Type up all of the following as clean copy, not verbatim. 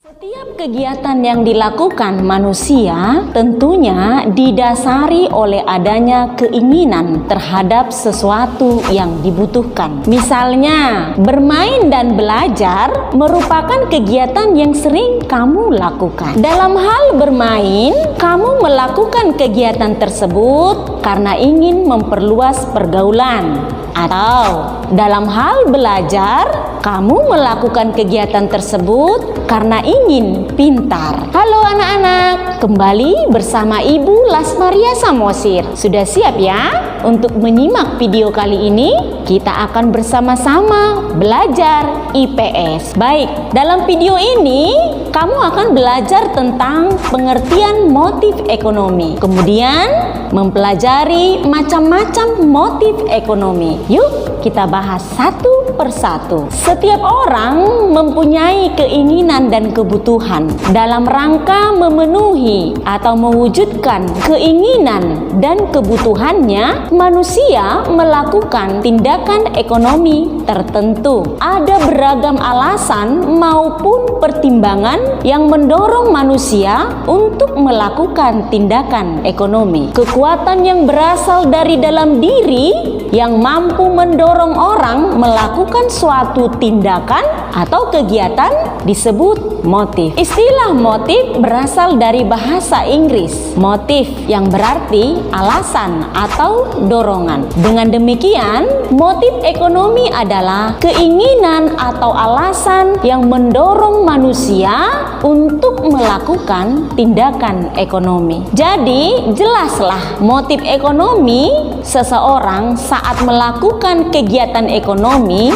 Setiap kegiatan yang dilakukan manusia tentunya didasari oleh adanya keinginan terhadap sesuatu yang dibutuhkan. Misalnya, bermain dan belajar merupakan kegiatan yang sering kamu lakukan. Dalam hal bermain, kamu melakukan kegiatan tersebut karena ingin memperluas pergaulan. Atau dalam hal belajar, kamu melakukan kegiatan tersebut karena ingin pintar. Halo anak-anak, kembali bersama Ibu Lasmaria Samosir. Sudah siap ya untuk menyimak video kali ini? Kita akan bersama-sama belajar IPS. Baik, dalam video ini kamu akan belajar tentang pengertian motif ekonomi. Kemudian mempelajari macam-macam motif ekonomi. Yuk kita bahas satu persatu. Setiap orang mempunyai keinginan dan kebutuhan. Dalam rangka memenuhi atau mewujudkan keinginan dan kebutuhannya, manusia melakukan tindakan ekonomi tertentu. Ada beragam alasan maupun pertimbangan yang mendorong manusia untuk melakukan tindakan ekonomi. Kekuatan yang berasal dari dalam diri yang mampu mendorong orang melakukan suatu tindakan atau kegiatan disebut motif. Istilah motif berasal dari bahasa Inggris, motif yang berarti alasan atau dorongan. Dengan demikian, motif ekonomi adalah keinginan atau alasan yang mendorong manusia untuk melakukan tindakan ekonomi. Jadi, jelaslah motif ekonomi seseorang saat melakukan kegiatan ekonomi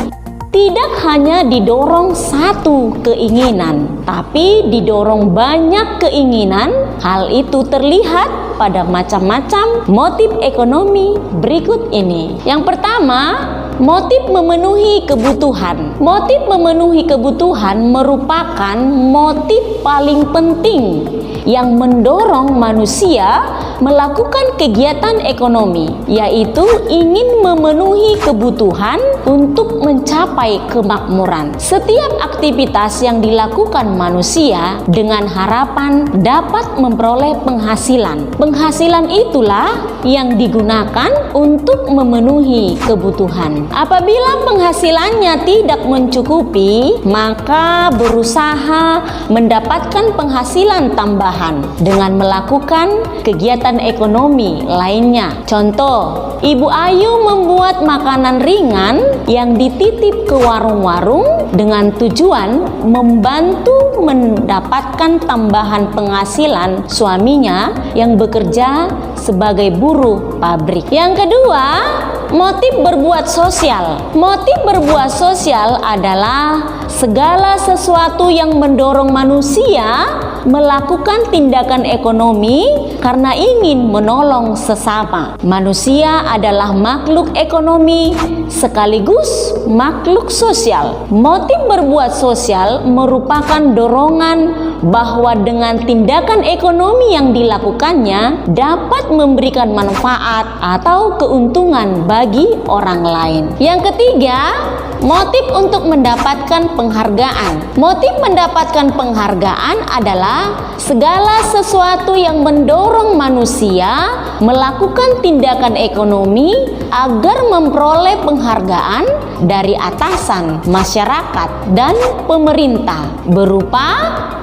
tidak hanya didorong satu keinginan, tapi didorong banyak keinginan. Hal itu terlihat pada macam-macam motif ekonomi berikut ini. Yang pertama, motif memenuhi kebutuhan. Motif memenuhi kebutuhan merupakan motif paling penting yang mendorong manusia melakukan kegiatan ekonomi, yaitu ingin memenuhi kebutuhan untuk mencapai kemakmuran. Setiap aktivitas yang dilakukan manusia dengan harapan dapat memperoleh penghasilan. Penghasilan itulah yang digunakan untuk memenuhi kebutuhan. Apabila penghasilannya tidak mencukupi, maka berusaha mendapatkan penghasilan tambahan dengan melakukan kegiatan ekonomi lainnya. Contoh, Ibu Ayu membuat makanan ringan yang dititip ke warung-warung dengan tujuan membantu mendapatkan tambahan penghasilan suaminya yang bekerja sebagai buruh pabrik. Yang kedua, motif berbuat sosial. Motif berbuat sosial adalah segala sesuatu yang mendorong manusia melakukan tindakan ekonomi karena ingin menolong sesama. Manusia adalah makhluk ekonomi sekaligus makhluk sosial. Motif berbuat sosial merupakan dorongan bahwa dengan tindakan ekonomi yang dilakukannya dapat memberikan manfaat atau keuntungan bagi orang lain. Yang ketiga, motif untuk mendapatkan penghargaan. Motif mendapatkan penghargaan adalah segala sesuatu yang mendorong manusia melakukan tindakan ekonomi agar memperoleh penghargaan dari atasan, masyarakat, dan pemerintah berupa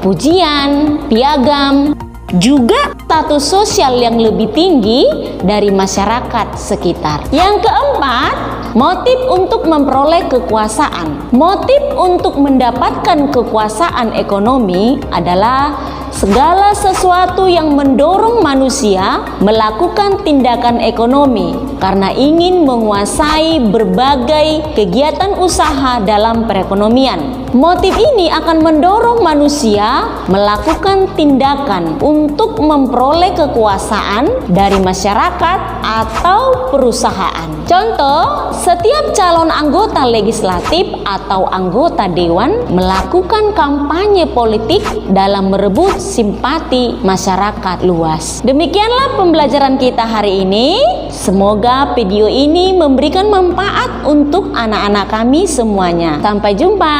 pujian, piagam, juga status sosial yang lebih tinggi dari masyarakat sekitar. Yang keempat, motif untuk memperoleh kekuasaan. Motif untuk mendapatkan kekuasaan ekonomi adalah segala sesuatu yang mendorong manusia melakukan tindakan ekonomi karena ingin menguasai berbagai kegiatan usaha dalam perekonomian. Motif ini akan mendorong manusia melakukan tindakan untuk memperoleh kekuasaan dari masyarakat atau perusahaan. Contoh, setiap calon anggota legislatif atau anggota dewan melakukan kampanye politik dalam merebut simpati masyarakat luas. Demikianlah pembelajaran kita hari ini. Semoga video ini memberikan manfaat untuk anak-anak kami semuanya. Sampai jumpa.